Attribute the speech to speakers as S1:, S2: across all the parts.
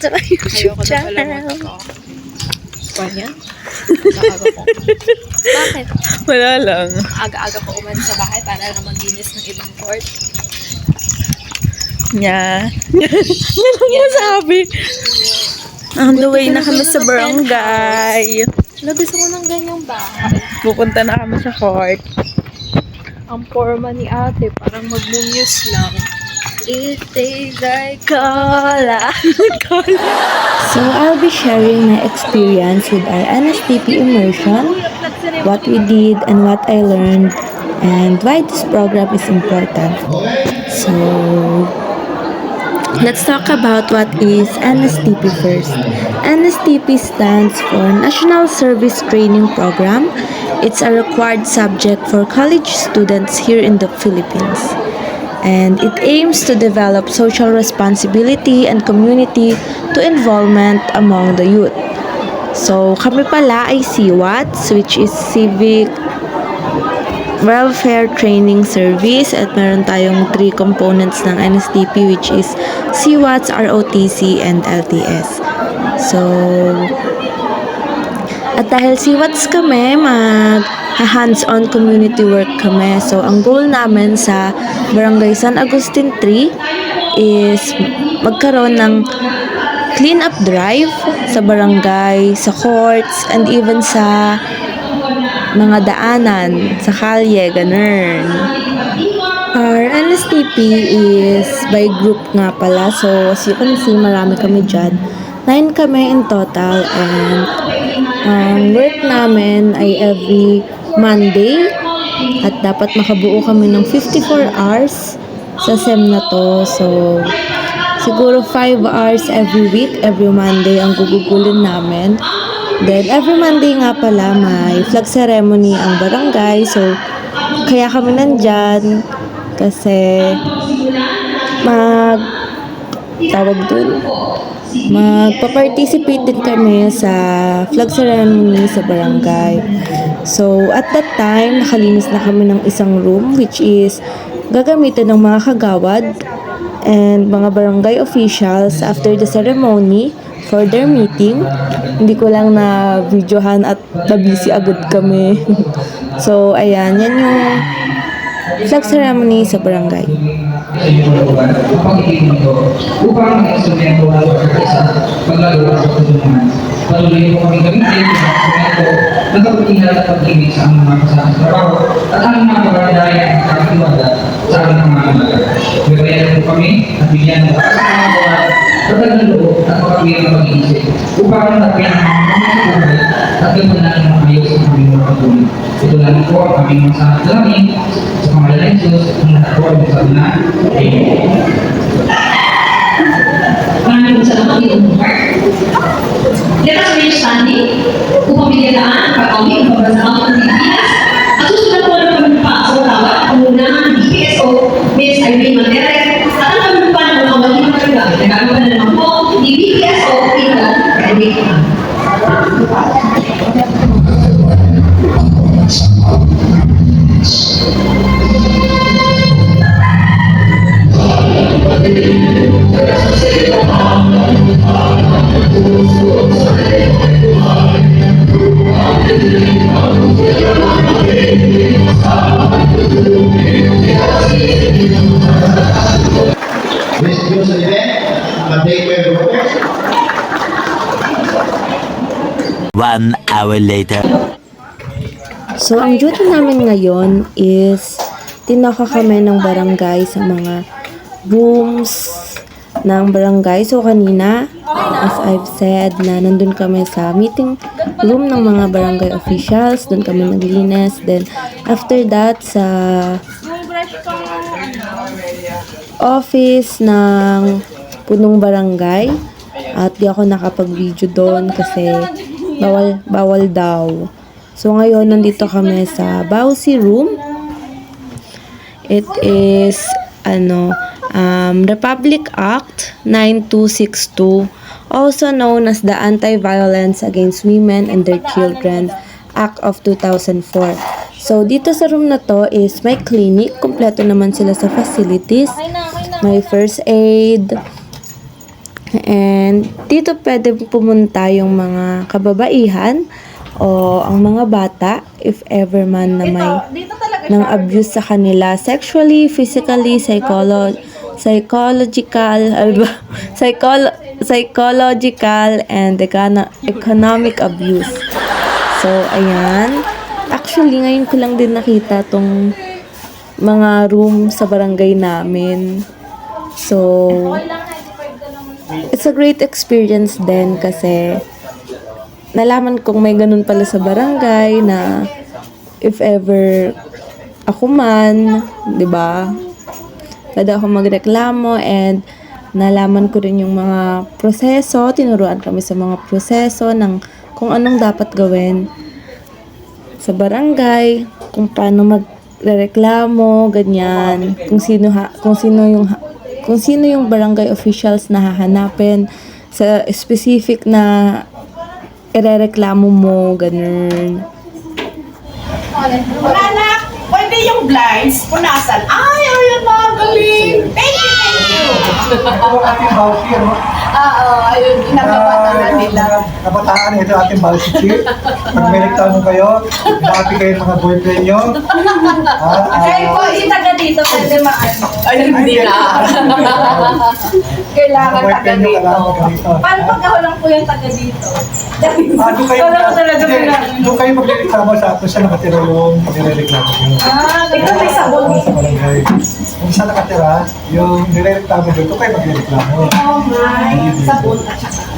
S1: sa YouTube
S2: Ayoko na pala
S1: channel.
S2: Kanya? Aga-aga ko. Bakit?
S1: Wala lang.
S2: Aga-aga ko umalis sa bahay para na maglinis ng ibang court.
S1: Nya. Yan ang masabi. On the way na kami sa barangay.
S2: Gusto ko ng ganyang bahay.
S1: Pupunta na kami sa court.
S2: Ang forma ni ate, parang mag-muse lang. It tastes like
S1: Cola.
S3: So I'll be sharing my experience with our NSTP immersion, what we did and what I learned, and why this program is important. So let's talk about what is NSTP first. NSTP stands for National Service Training Program. It's a required subject for college students here in the Philippines. And it aims to develop social responsibility and community to involvement among the youth. So, kami pala ay CWATS, which is Civic Welfare Training Service, at meron tayong 3 components ng NSTP, which is CWATS, ROTC, and LTS. So, at dahil CWATS kami, hands-on community work kami. So, ang goal namin sa Barangay San Agustin 3 is magkaroon ng clean-up drive sa barangay, sa courts, and even sa mga daanan, sa kalye, ganun. Our NSTP is by group nga pala. So, as you can see, marami kami dyan. 9 kami in total, and ang work namin ay every Monday, at dapat makabuo kami ng 54 hours sa SEM na to. So, siguro 5 hours every week, every Monday ang gugugulin namin. Then, every Monday nga pala may flag ceremony ang barangay. So, kaya kami nandyan kasi magpa-participate din kami sa flag ceremony sa barangay. So, at that time, nakalinis na kami ng isang room, which is gagamitin ng mga kagawad and mga barangay officials after the ceremony for their meeting. Hindi ko lang na videohan at na-busy agad kami. So, ayan, yan yung flag ceremony sa barangay.
S4: Upang ang instrumento na sa paglalawa sa pagtulungan. Patuloy po kami gamitin ang instrumento na kapatihan at pag-ibig sa aming mga kasama sa trabaho at aming mga kabaradaya at kakatiwala sa aming mga malaga. Binabayan po kami at bigyan ng mga gawa, patag ng loob at makapira ng pag-iisip upang natapyan ang mga buhay at gamanan ng ayos sa aming mga patuloy. Ito lang po ang aming mga sahat namin sa pamalan ng Diyos ang natakuan sa na. Amen.
S5: Maraming salamat dito. Let us remain standing upang bigyan ang pag-awit ng pagkasama ng Pilipinas. At susunod po ng pagmumpa sa watawat ang unang DPSO, Ms. Irene Mantere, at ang pagmumpa ng mga awali ng pagkagamit. Nagagawa na naman po ni DPSO Pinal Private Fund.
S6: One hour later.
S3: So, ang duty namin ngayon is tinaka kami ng barangay sa mga rooms ng barangay. So, kanina, as I've said, na nandun kami sa meeting room ng mga barangay officials. Doon kami naglinis. Then, after that, sa office ng punong barangay. At di ako nakapag-video doon kasi bawal daw. So, ngayon, nandito kami sa Bausi Room. It is, Republic Act 9262, also known as the Anti-Violence Against Women and Their Children Act of 2004. So, dito sa room na to is may clinic. Kompleto naman sila sa facilities. May first aid, And dito pwede pumunta yung mga kababaihan o ang mga bata if ever man na may nang abuse sa kanila sexually, physically, psychological, psychological and economic abuse. So, ayan. Actually, ngayon ko lang din nakita tong mga room sa barangay namin. So, it's a great experience din kasi nalaman kong may ganun pala sa barangay na if ever ako man, 'di ba? Pwede ako magreklamo and nalaman ko rin yung mga proseso, tinuruan kami sa mga proseso ng kung anong dapat gawin sa barangay, kung paano magreklamo, ganyan, kung sino yung barangay officials na hahanapin sa specific na irereklamo mo, ganun.
S7: Anak, pwede yung blinds punasan. Ay, ayun na, galing. Thank you, thank you.
S8: Ito ang ating bawsi, ano?
S7: Oo, ayun, ginagawa na nila.
S8: Kabataan, ito ang ating bawsi chief. Pag may reklamo kayo, happy kayo mga boyfriend nyo.
S7: Kayo po, yung taga dito, pwede maano. Ay, hindi na. Kailangan taga dito. Paano pag ako lang po yung taga dito?
S8: Doon kayo, doon kayo magreklamo sa kung saan nakatira yung nirereklamo nyo.
S7: Ito may sabon.
S8: Sa barangay. Kung saan nakatira, yung nirereklamo doon kayo magreklamo.
S7: Oh my, sabon at saka.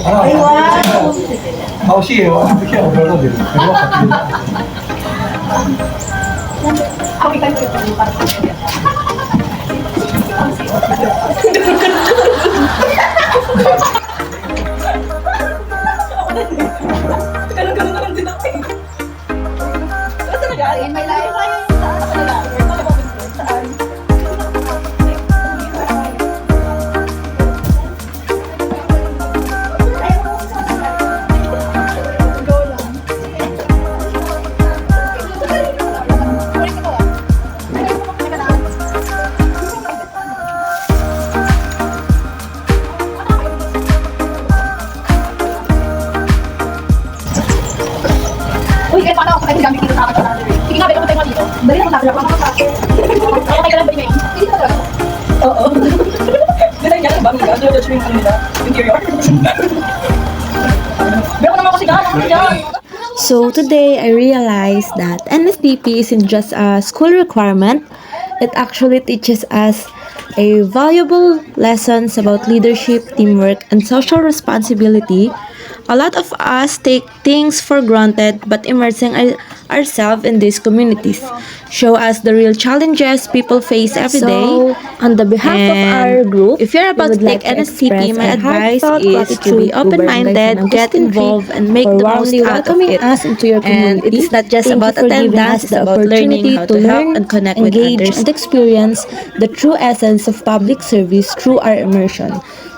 S8: Ay, wow! Bawsi, ano siya? Ano din?
S7: Awitan ko yung parang. May layo kayo saan? Uy, kaya paano ako pwede gamit dito sa akin? Sige nga, beto ko tayo dito. Dali na ako sa akin. Kaya ka lang ba ngayon? Hindi na talaga. Oo. Ganun nga lang ba? Ano yung judge yung nila? Interior? Beto ko naman kasi gano'n.
S3: So today I realized that NSDP isn't just a school requirement. It actually teaches us a valuable lessons about leadership, teamwork, and social responsibility. A lot of us take things for granted, but immersing ourselves in these communities show us the real challenges people face every day.
S1: On the behalf of our group,
S3: If you're about to take NSTP, my advice is to be open-minded, get involved, and make the most out of it.
S1: us into your
S3: And
S1: community.
S3: it's not just
S1: Thank
S3: about
S1: you for giving
S3: attendance,
S1: us
S3: it's about learning how to help and connect with
S1: engage,
S3: others.
S1: and experience the true essence of public service through our immersion.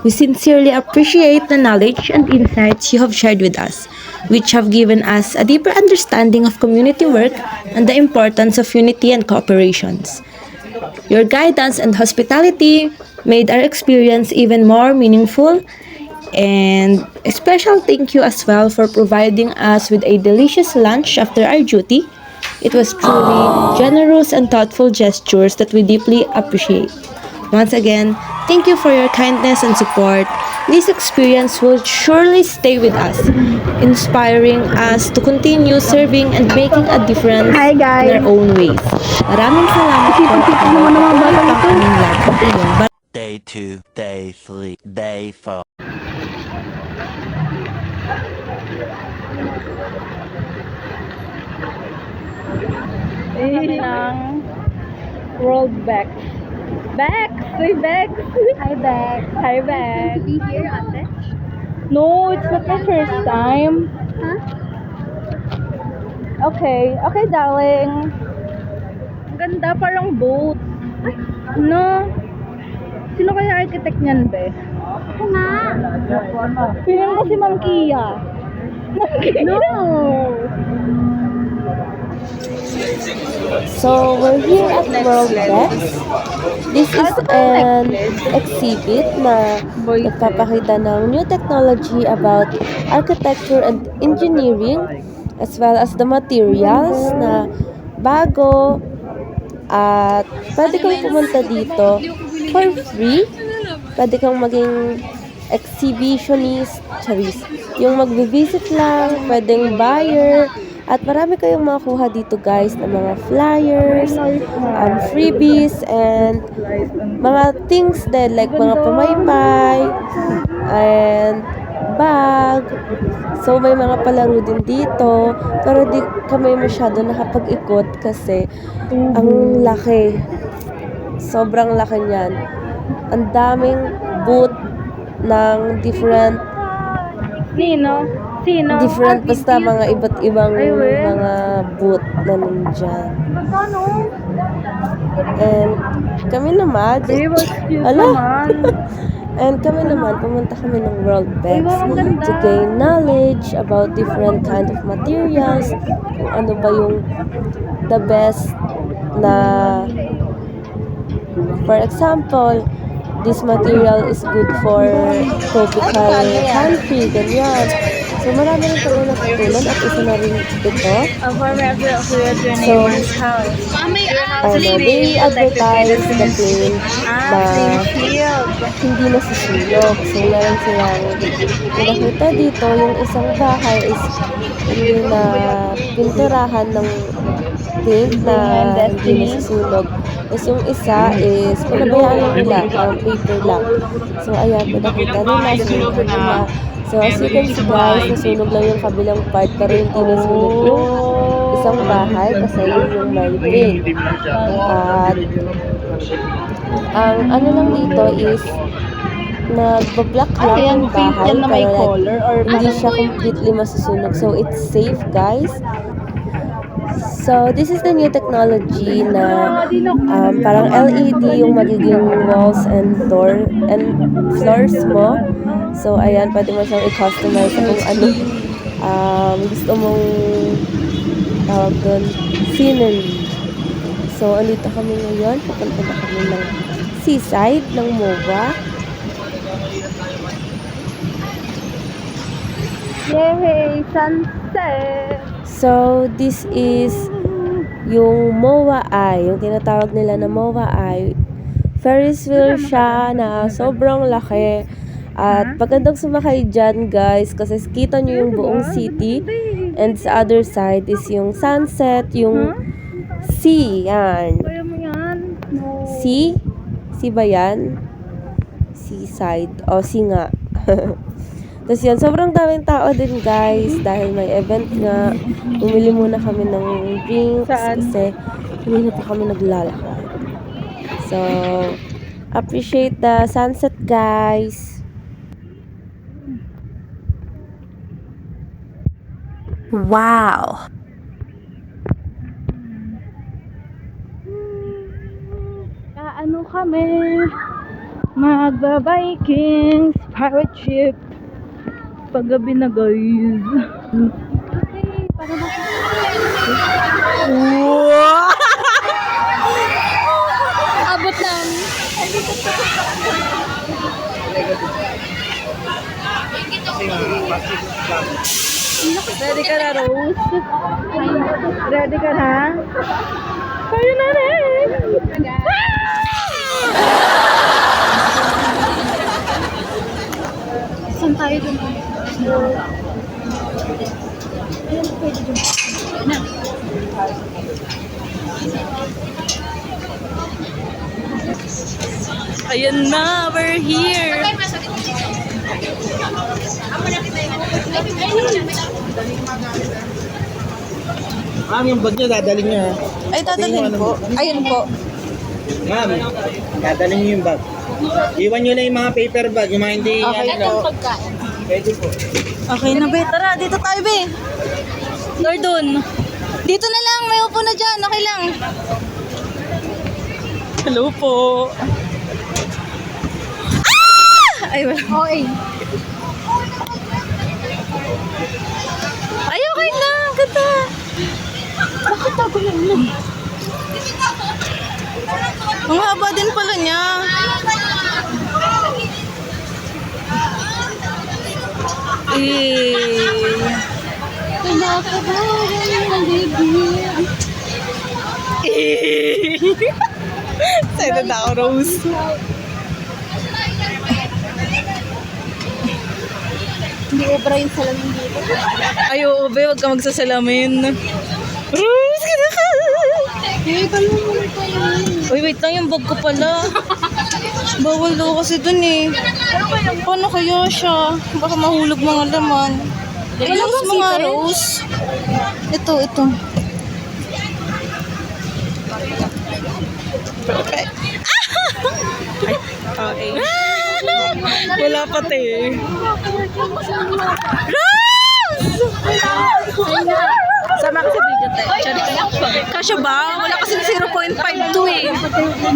S3: We sincerely appreciate the knowledge and insights you have shared with us, which have given us a deeper understanding of community work and the importance of unity and cooperations. Your guidance and hospitality made our experience even more meaningful, and a special thank you as well for providing us with a delicious lunch after our duty. It was truly generous and thoughtful gestures that we deeply appreciate. Once again, thank you for your kindness and support. This experience will surely stay with us, inspiring us to continue serving and making a difference
S1: Hi, guys.
S3: in our own ways. Maraming salamat po.
S6: Day 2, Day 3, Day 4.
S2: Ng World Bex. Bex! Say Bex!
S1: Hi, Bex.
S2: Hi, Bex.
S1: Be here, ate?
S2: No, it's not my first time.
S1: Huh?
S2: Okay. Okay, darling. Ang ganda, parang boat. No? Sino kaya architect niyan, be?
S1: Ako nga.
S2: Feeling ko si Ma'am Kia. Ma'am Kia?
S1: No.
S3: So, we're here at World Bex. This is an exhibit na nagpapakita ng new technology about architecture and engineering as well as the materials na bago at pwede kang pumunta dito for free. Pwede kang maging exhibitionist, charis. Yung magbe-visit lang, pwedeng buyer, at marami kayong makuha dito guys ng mga flyers, freebies, and mga things din like mga pamaypay, and bag. So may mga palaro din dito, pero di kami masyado nakapag-ikot kasi ang laki. Sobrang laki niyan. Ang daming booth ng different basta mga iba't ibang mga booth na nandyan. And kami naman, and kami naman, pumunta kami ng World Bex to gain knowledge about different kind of materials, kung ano ba yung the best na, for example, this material is good for tropical country, ganyan. So, marami rin kami natutunan at isa na rin ito. So, they advertise the plane na hindi nasusunog. So, meron silang pinakita dito, yung isang bahay is hindi na pinturahan ng paint na hindi nasusunog. Tapos yung isa is pinabayaan lang nila, paper lang. So, ayan, pinakita nila, sunog nila. So, as you can see guys, nasunog lang yung kabilang part, pero hindi nasunog yung isang bahay kasi yun yung may paint. At ang ano lang dito is nagba-black lang yung bahay, pero hindi siya completely masusunog. So, it's safe guys. So, this is the new technology na parang LED yung magiging walls and door and floors mo. So, ayan, pwede mo siyang i-customize kung ano gusto mong tawag doon, scenery. So, andito kami ngayon. Pupunta na kami ng seaside ng MOA.
S2: Yay! Sunset!
S3: So, this is yung MOA Eye, yung tinatawag nila na MOA Eye. Ferris wheel siya na sobrang laki. At pagandang sumakay dyan guys, kasi kita nyo yung buong city. And sa other side is yung sunset, yung sea. Yan. Sea? Sea ba yan? Seaside. O, sea nga. Tapos yan, sobrang daming tao din guys dahil may event nga. Bumili muna kami ng drinks kasi hindi na pa kami naglalakad. So, appreciate the sunset guys.
S1: Wow!
S2: Ano kami? Magba-Vikings pirate ship. Paggabi na guys. Abot lang. Ready ka na, Rose? Ready ka na? Kayo na rin! Saan tayo dun?
S1: Ayan na, we're here!
S8: Ma'am, yung bag niya, dadalhin niya.
S1: Ay, dadalhin po. Ayun po.
S8: Ma'am, dadalhin niyo yung bag. Iwan niyo lang yung mga paper bag, yung mga hindi Pwede po.
S1: Okay na, be. Tara, dito tayo, be. Gordon. Dito na lang, may upo na dyan. Okay lang. Hello po. Ah! Ay, wala.
S2: Okay.
S1: Ay, okay na. Ganda. pala niya. Excited ako, Rose.
S2: Hindi obra yung salamin dito.
S1: Ay, oo, be, huwag ka magsasalamin. Rose, ka. Uy, wait lang, yung bag ko pala. Bawal daw kasi dun eh. Paano kaya siya? Baka mahulog mga laman. Ay, Rose, mga Rose. Ito. Ay, wala pati eh. Sama ka sa video tayo. Kasya ba? Wala kasing 0.52 eh.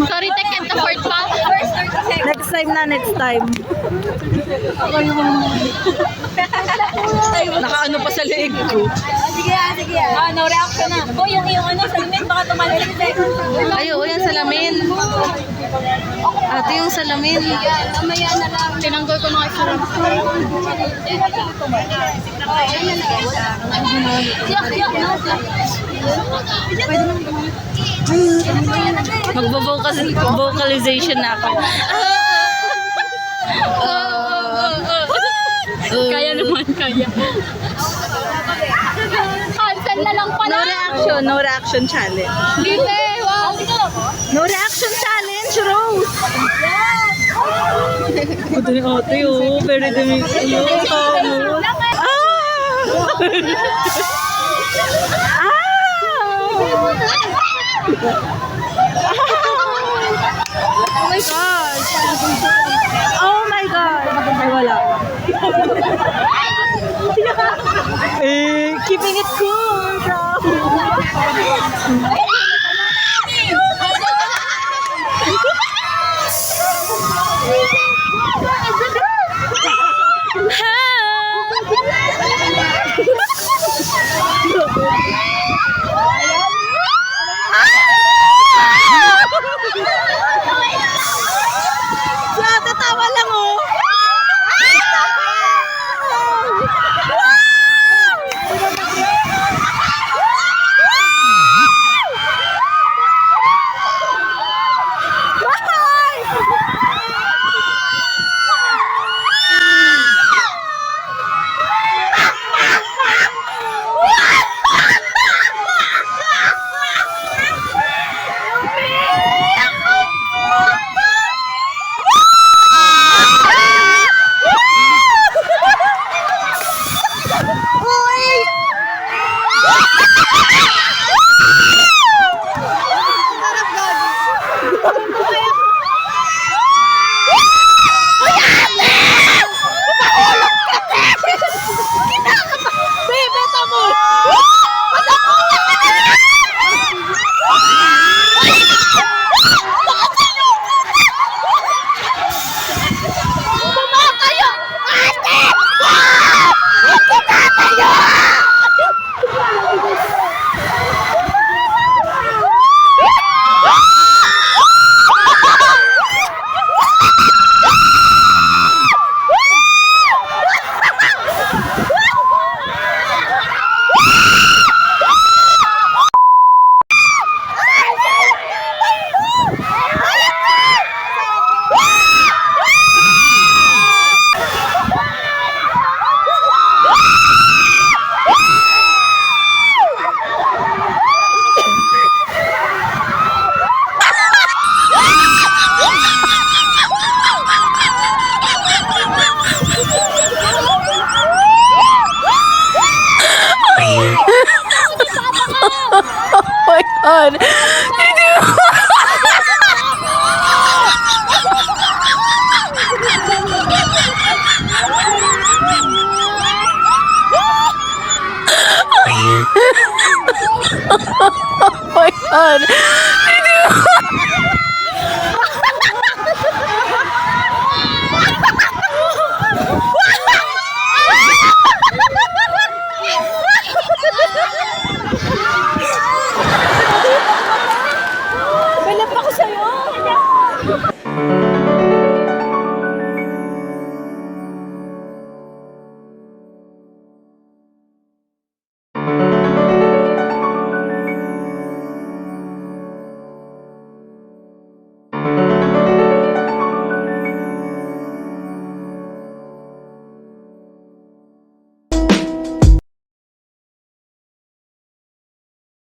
S2: Sorry, te, can't afford pa.
S1: Next time. Nakaano pa sa leeg ko.
S2: Sige. No reaction na. O, yung ano, salamin, baka tumalit.
S1: Ayo, yan salamin. Ate, yung salamin.
S2: Mamaya na lang. Tinanggol ko na kayo
S1: Magbo-vocalization na ako.
S2: Kaya naman, kaya. Cancel na lang pala.
S1: No reaction challenge.
S2: Dito, wow.
S1: No reaction challenge, Rose. Ito ni ate, oh. Very dumi. Oh my God! Ay, wala. Keeping it cool, Tatawa lang, oh. God. Oh my God.